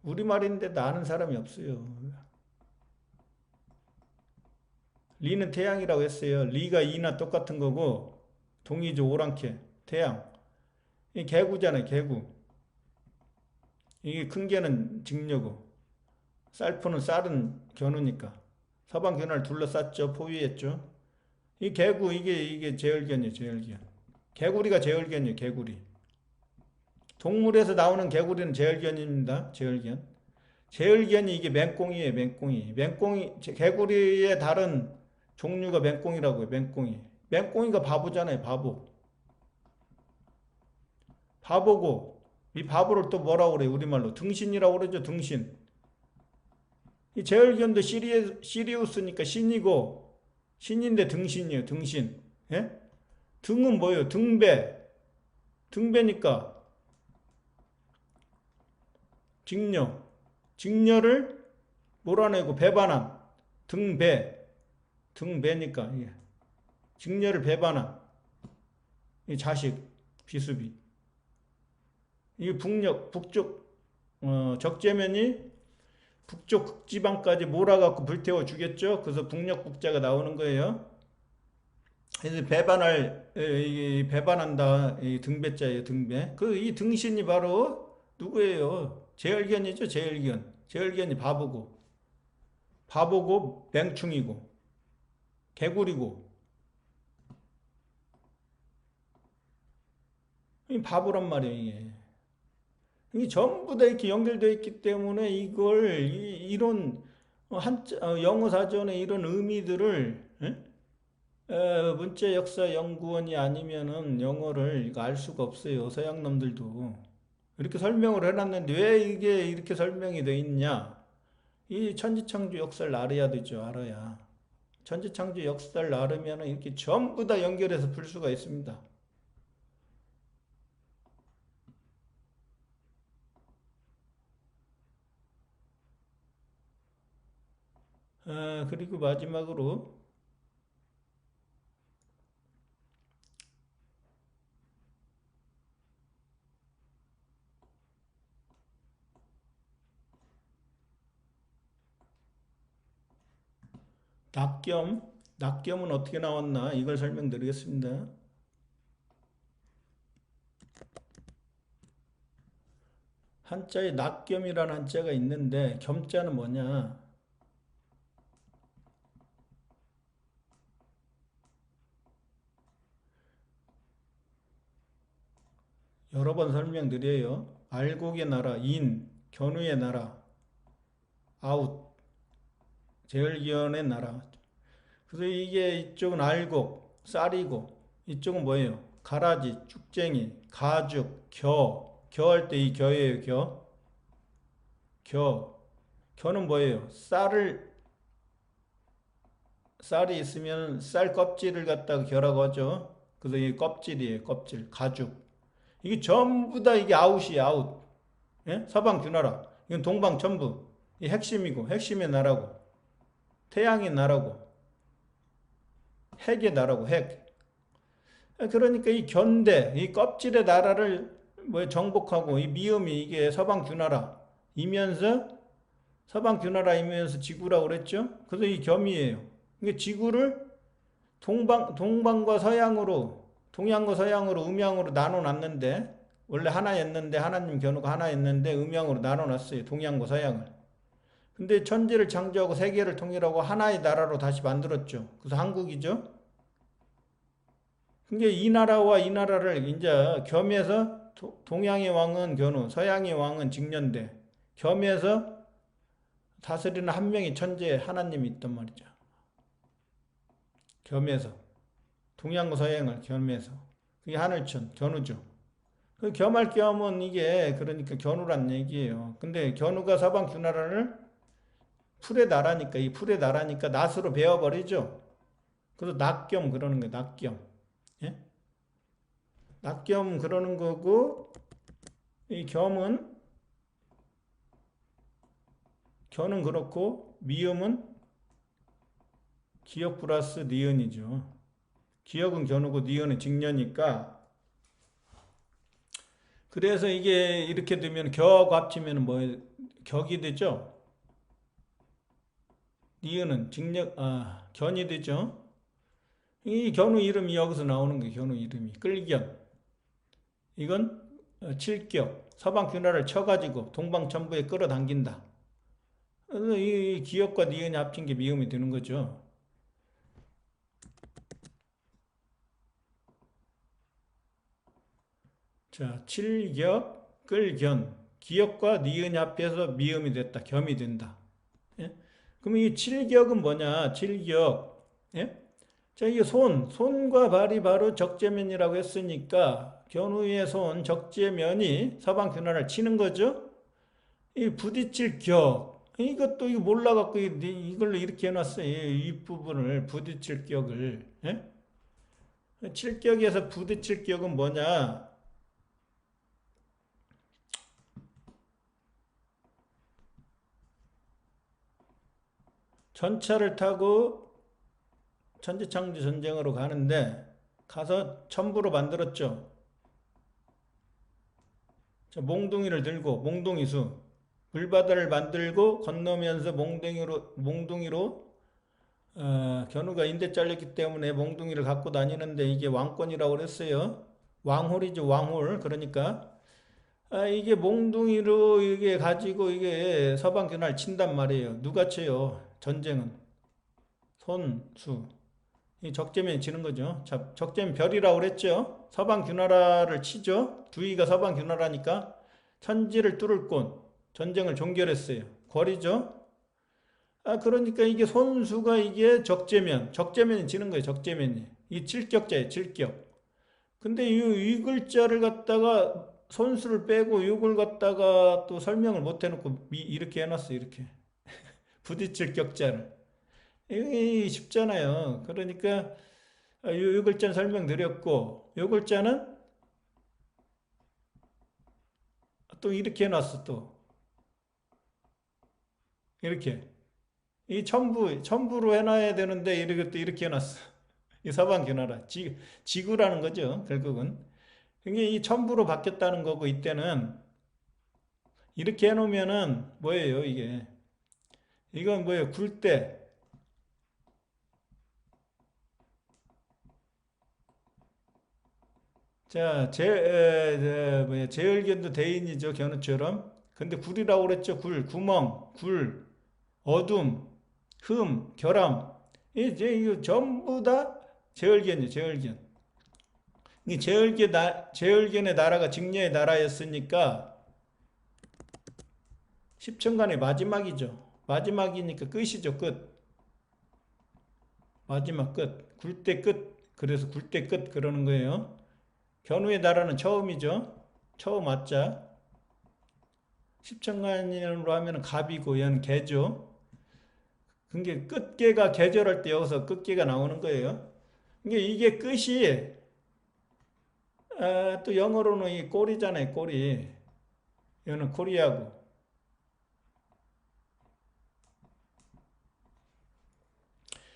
우리말인데 아는 사람이 없어요. 리는 태양이라고 했어요. 리가 이나 똑같은 거고 동이죠. 오랑캐 태양. 이 개구잖아요. 개구. 이게 큰 개는 직녀고 쌀포는 쌀은 견우니까 서방 견우를 둘러쌌죠. 포위했죠. 이 개구 이게 제얼견이에요. 제얼견. 개구리가 제얼견이에요. 개구리. 동물에서 나오는 개구리는 제얼견입니다. 제얼견. 제얼견이 이게 맹꽁이에요. 맹꽁이. 개구리의 다른 종류가 맹꽁이라고요. 맹꽁이. 맹꽁이가 바보잖아요. 바보. 바보고 이 바보를 또 뭐라고 그래요? 우리말로 등신이라고 그러죠. 등신. 이 제얼견도 시리우스니까 신이고 신인데 등신이에요. 등신. 예? 등은 뭐예요? 등배. 등배니까 직녀. 직녀를 몰아내고 배반함. 등배. 등배니까 예. 직녀를 배반함. 이 자식 비수비. 이게 북쪽 적재면이 북쪽 극지방까지 몰아갖고 불태워 주겠죠. 그래서 북녘 북자가 나오는 거예요. 그래서 배반한다. 이 등배자예요. 등배. 이 등신이 바로 누구예요? 제얼견이죠. 제얼견. 제얼견이 바보고 맹충이고 개구리고 이 바보란 말이에요. 이게 전부 다 이렇게 연결되어 있기 때문에 이걸 이런 영어 사전에 이런 의미들을 문자 역사 연구원이 아니면은 영어를 이거 알 수가 없어요. 서양 놈들도 이렇게 설명을 해놨는데 왜 이게 이렇게 설명이 돼 있냐? 이 천지창조 역사를 알아야 되죠. 알아야 천지창조 역사를 알으면은 이렇게 전부 다 연결해서 풀 수가 있습니다. 그리고 마지막으로 낙겸은 어떻게 나왔나 이걸 설명드리겠습니다. 한자에 낙겸이라는 한자가 있는데 겸자는 뭐냐? 여러 번 설명드려요. 알곡의 나라, 견우의 나라, 아웃, 제얼기언의 나라. 그래서 이게 이쪽은 알곡, 쌀이고 이쪽은 뭐예요? 가라지, 쭉쟁이, 가죽, 겨할 때 이 겨예요. 겨는 뭐예요? 쌀이 있으면 쌀 껍질을 갖다가 겨라고 하죠. 그래서 이 껍질이에요. 껍질, 가죽. 이게 전부 다 이게 아웃이에요. 아웃. 예? 서방 주나라. 이건 동방 천부. 이 핵심이고 핵심의 나라고 태양의 나라고 핵의 나라고 핵. 그러니까 이 견대, 이 껍질의 나라를 정복하고 이 미음이 이게 서방 주나라 서방 주나라이면서 지구라고 그랬죠. 그래서 이 겸이에요. 이게 지구를 동방과 서양으로 동양과 서양으로 음양으로 나눠놨는데 원래 하나였는데 하나님 견우가 하나였는데 음양으로 나눠놨어요. 동양과 서양을. 근데 천지를 창조하고 세계를 통일하고 하나의 나라로 다시 만들었죠. 그래서 한국이죠. 근데 이 나라와 이 나라를 이제 겸해서 동양의 왕은 견우, 서양의 왕은 직년대 겸해서 다스리는 한 명이 천재 하나님이 있단 말이죠. 겸해서 동양과 서양을 겸해서 그게 하늘천 견우죠. 그 겸할 겸은 이게 그러니까 견우란 얘기예요. 근데 견우가 서방 주나라를 풀의 나라니까 이 풀의 나라니까 낫으로 베어버리죠. 그래서 낙겸 그러는 거예요. 낙겸. 예? 낙겸 그러는 거고 이 겸은 견은 그렇고 미음은 기역 플러스 니은이죠. 기역은 견우고 니은은 직녀니까 그래서 이게 이렇게 되면 격 합치면 격이 되죠. 니은은 견이 되죠. 이 견우 이름이 여기서 나오는 거예요. 견우 이름이 끌견. 이건 칠격. 서방균화를 쳐가지고 동방천부에 끌어당긴다. 그래서 이 기역과 니은이 합친 게 미음이 되는 거죠. 자, 칠격, 끌견. 기역과 니은이 합해서 미음이 됐다. 겸이 된다. 예? 그러면 이 칠격은 뭐냐? 칠격. 예? 자, 이게 손과 발이 바로 적재면이라고 했으니까 견우의 손, 적재면이 서방균화를 치는 거죠. 이 부딪힐 격. 이것도 이거 몰라갖고 이걸로 이렇게 해놨어요. 이 부분을 부딪힐 격을. 예? 칠격에서 부딪힐 격은 뭐냐? 전차를 타고 천지창조 전쟁으로 가는데 가서 첨부로 만들었죠. 자, 몽둥이를 들고 몽둥이수 물바다를 만들고 건너면서 몽둥이로 견우가 인대 잘렸기 때문에 몽둥이를 갖고 다니는데 이게 왕권이라고 그랬어요. 왕홀이죠, 왕홀. 그러니까 이게 몽둥이로 이게 가지고 이게 서방 견화를 친단 말이에요. 누가 쳐요? 전쟁은 손수. 이 적재면이 지는 거죠. 자, 적재면 별이라고 그랬죠. 서방균화라를 치죠. 두이가 서방균화라니까 천지를 뚫을 곳 전쟁을 종결했어요. 거리죠. 그러니까 이게 손수가 이게 적재면이 지는 거예요. 적재면이. 이 칠격자예요. 칠격. 근데 이 글자를 갖다가 손수를 빼고 이걸 갖다가 또 설명을 못 해놓고 이렇게 해놨어요. 이렇게. 부딪힐 격자를. 이게 쉽잖아요. 그러니까 요 글자는 설명드렸고 요 글자는 또 이렇게 해놨어. 또 이렇게 이 첨부로 해놔야 되는데 이렇게 또 이렇게 해놨어. 이 서방균화라 지구라는 거죠. 결국은 이게 이 첨부로 바뀌었다는 거고 이때는 이렇게 해놓으면은 뭐예요 이게 이건 뭐예요 굴대. 자, 제을견도 대인이죠, 견우처럼. 근데 굴이라고 그랬죠, 구멍, 어둠, 결함. 이거 전부 다 제을견이에요, 제을견. 이 제을견의 나라가 직녀의 나라였으니까, 십천간의 마지막이죠. 마지막이니까 끝이죠, 끝. 마지막 끝. 굴대 끝. 그래서 굴대 끝 그러는 거예요. 견우의 나라는 처음이죠. 처음 왔자. 십천간으로 하면 갑이고 얘는 개죠. 그게 끝개가 계절할 때 여기서 끝개가 나오는 거예요. 이게 끝이 또 영어로는 이 꼬리잖아요. 꼬리. 얘는 코리아고.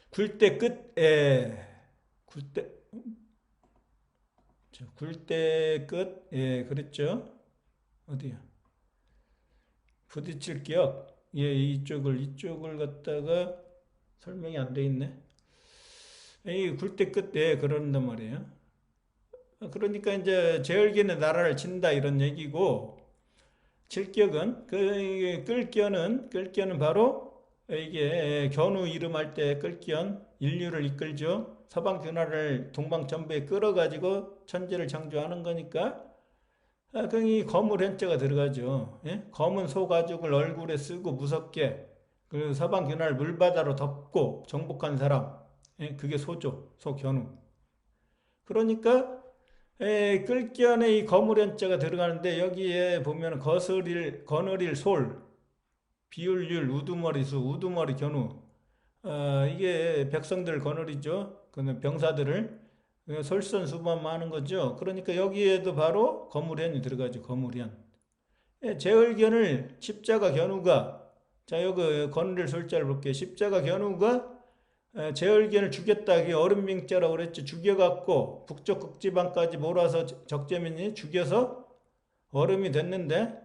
굴대 끝에 굴대 끝, 예, 그랬죠. 어디야? 부딪힐 격, 예, 이쪽을 갖다가 설명이 안 돼 있네. 이 굴대 끝에 그런단 말이에요. 그러니까 이제 제얼견의 나라를 친다 이런 얘기고, 칠격은 끌견은 바로 이게 견우 이름할 때 끌견 인류를 이끌죠. 서방 견화를 동방천부에 끌어가지고 천지를 창조하는 거니까 이 거물 현자가 들어가죠. 예? 검은 소 가죽을 얼굴에 쓰고 무섭게 그리고 서방 견화를 물바다로 덮고 정복한 사람. 예? 그게 소죠. 소견우. 그러니까 끌견에 이 거물 현자가 들어가는데 여기에 보면 거느릴 솔, 비율률, 우두머리 견우. 이게 백성들 거느리죠. 그 병사들을 솔선수범하는 거죠. 그러니까 여기에도 바로 거물현이 들어가죠. 거물현. 제얼견을 십자가 견우가 자 여기 거느릴 솔자를 볼게요. 십자가 견우가 제얼견을 죽였다. 이게 얼음명자라고 그랬죠. 죽여갖고 북쪽 극지방까지 몰아서 적재면이 죽여서 얼음이 됐는데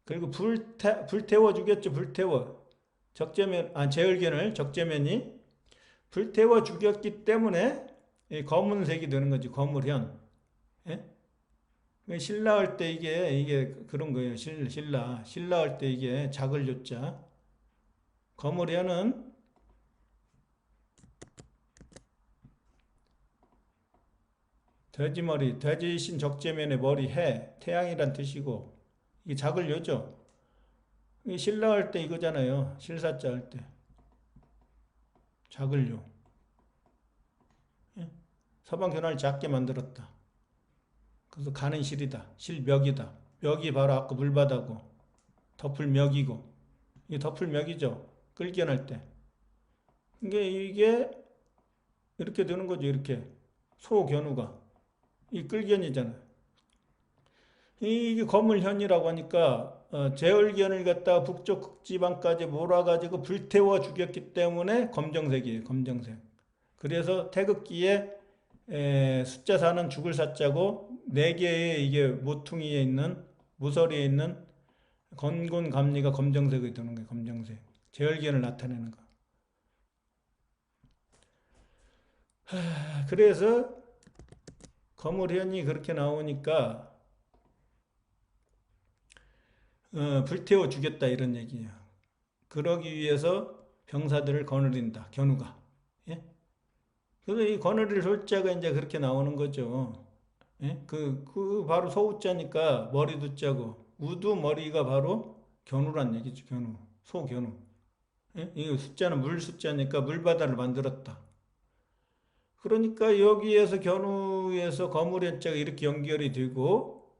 그리고 불태워 죽였죠. 불태워. 제얼견을 적재면이 불태워 죽였기 때문에 이 검은색이 되는 거지. 거물현. 예? 신라 할 때 이게 그런 거예요. 신라 할 때 이게 작을 요자. 거물현은 돼지머리, 돼지신 적재면의 머리 해, 태양이란 뜻이고, 이게 작을 요죠. 신라 할 때 이거잖아요. 실사자 할 때. 작을 요. 예? 서방 견화를 작게 만들었다. 그래서 가는 실이다. 실멱이다. 멱이 바로 아까 물바다고, 덮을멱이고, 이게 덮을멱이죠. 끌견할 때. 이게 이렇게 되는 거죠. 이렇게. 소견우가. 이 끌견이잖아. 이게 거물현이라고 하니까 제얼견을 갖다가 북쪽 극지방까지 몰아가지고 불태워 죽였기 때문에 검정색이에요. 검정색. 그래서 태극기에 숫자 4는 죽을 사자고 4개의 이게 모퉁이에 있는 모서리에 있는 건곤 감리가 검정색이 되는 거예요. 검정색. 제얼견을 나타내는 거. 그래서 거물현이 그렇게 나오니까 불태워 죽였다 이런 얘기예요. 그러기 위해서 병사들을 거느린다. 견우가. 예? 그래서 이 거느릴 솔자가 이제 그렇게 나오는 거죠. 예? 그 바로 소우자니까 머리도 자고 우두 머리가 바로 견우란 얘기죠. 견우. 소견우. 예? 이 숫자는 물 숫자니까 물바다를 만들었다. 그러니까 여기에서 견우에서 거물현자가 이렇게 연결이 되고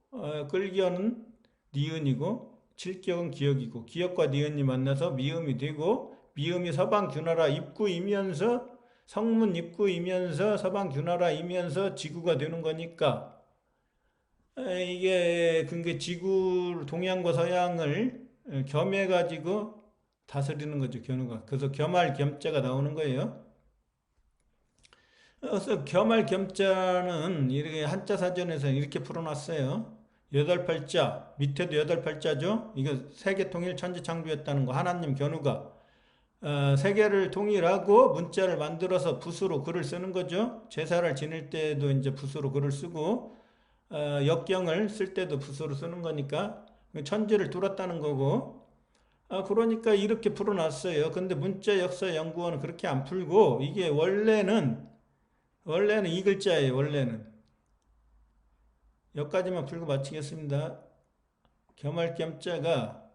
끌견은 니은이고 칠격은 기역이고 기역과 니은이 만나서 미음이 되고 미음이 서방균하라 입구이면서 성문 입구이면서 서방균하라이면서 지구가 되는 거니까 이게 그게 지구 동양과 서양을 겸해가지고 다스리는 거죠. 견우가. 그래서 겸할 겸자가 나오는 거예요. 그래서 겸할 겸자는 이렇게 한자 사전에서 이렇게 풀어놨어요. 8팔자, 밑에도 8팔자죠. 이거 세계 통일 천지 창조했다는 거. 하나님 견우가 세계를 통일하고 문자를 만들어서 붓으로 글을 쓰는 거죠. 제사를 지낼 때도 이제 붓으로 글을 쓰고 역경을 쓸 때도 붓으로 쓰는 거니까 천지를 뚫었다는 거고. 그러니까 이렇게 풀어놨어요. 근데 문자 역사 연구원은 그렇게 안 풀고 이게 원래는 이 글자예요. 원래는. 여기까지만 풀고 마치겠습니다. 겸할 겸자가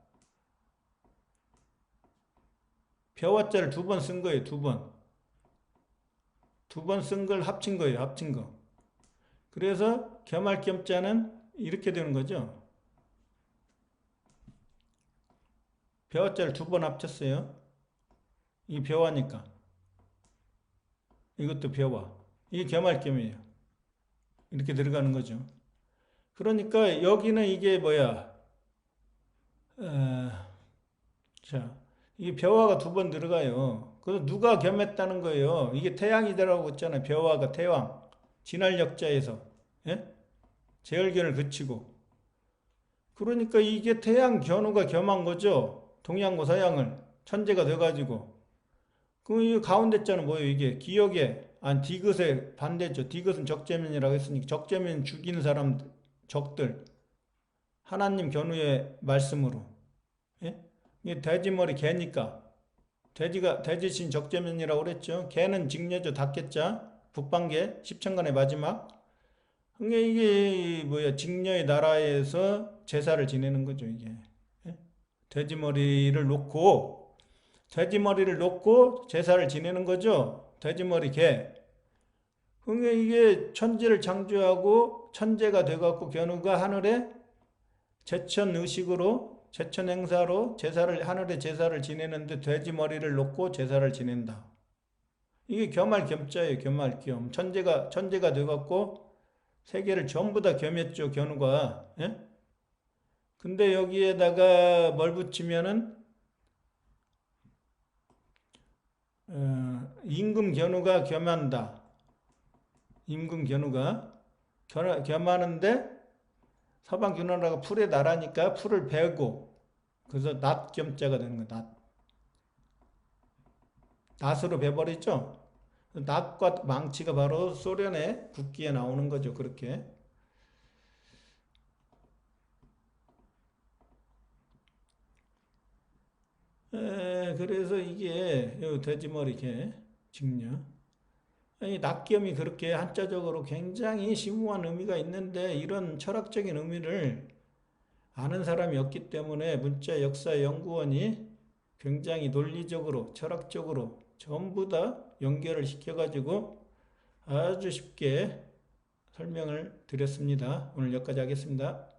벼와자를 2번 쓴 거예요. 2번. 2번 쓴 걸 합친 거예요. 합친 거. 그래서 겸할 겸자는 이렇게 되는 거죠. 벼와자를 2번 합쳤어요. 이 벼와니까. 이것도 벼와. 이게 겸할 겸이에요. 이렇게 들어가는 거죠. 그러니까 여기는 이게 뭐야? 자, 이게 벼와가 2번 들어가요. 그래서 누가 겸했다는 거예요. 이게 태양이더라고 했잖아요. 벼와가 태왕. 진할역자에서. 예? 제얼견을 그치고. 그러니까 이게 태양 견우가 겸한 거죠. 동양과 서양을. 천재가 돼가지고. 그 가운데 자는 뭐예요? 이게 기역에 디귿의 반대죠. 디귿은 적재면이라고 했으니까 적재면 죽이는 사람 적들 하나님 견우의 말씀으로. 예? 이게 돼지머리 개니까 돼지신 적재면이라고 그랬죠. 개는 직녀죠. 닭개자 북방개 십천간의 마지막. 이게 뭐야? 직녀의 나라에서 제사를 지내는 거죠. 이게 예? 돼지머리를 놓고 제사를 지내는 거죠. 돼지머리 개. 그러니까 이게 천지를 창조하고 천재가 돼갖고 견우가 하늘에 제천 의식으로 제천 행사로 하늘에 제사를 지내는데 돼지머리를 놓고 제사를 지낸다. 이게 겸할 겸자예요. 겸할 겸. 천재가 돼갖고 세계를 전부 다 겸했죠. 견우가. 예? 근데 여기에다가 뭘 붙이면은 임금 견우가 겸한다. 임금 견우가 겸하는데 서방 견우라가 풀의 나라니까 풀을 베고 그래서 낫 겸자가 되는 거야. 낫으로 베버리죠. 낙과 망치가 바로 소련의 국기에 나오는 거죠. 그렇게. 그래서 이게 요 돼지머리 개 직녀. 이 낙겸이 그렇게 한자적으로 굉장히 심오한 의미가 있는데 이런 철학적인 의미를 아는 사람이 없기 때문에 문자 역사 연구원이 굉장히 논리적으로 철학적으로 전부 다 연결을 시켜가지고 아주 쉽게 설명을 드렸습니다. 오늘 여기까지 하겠습니다.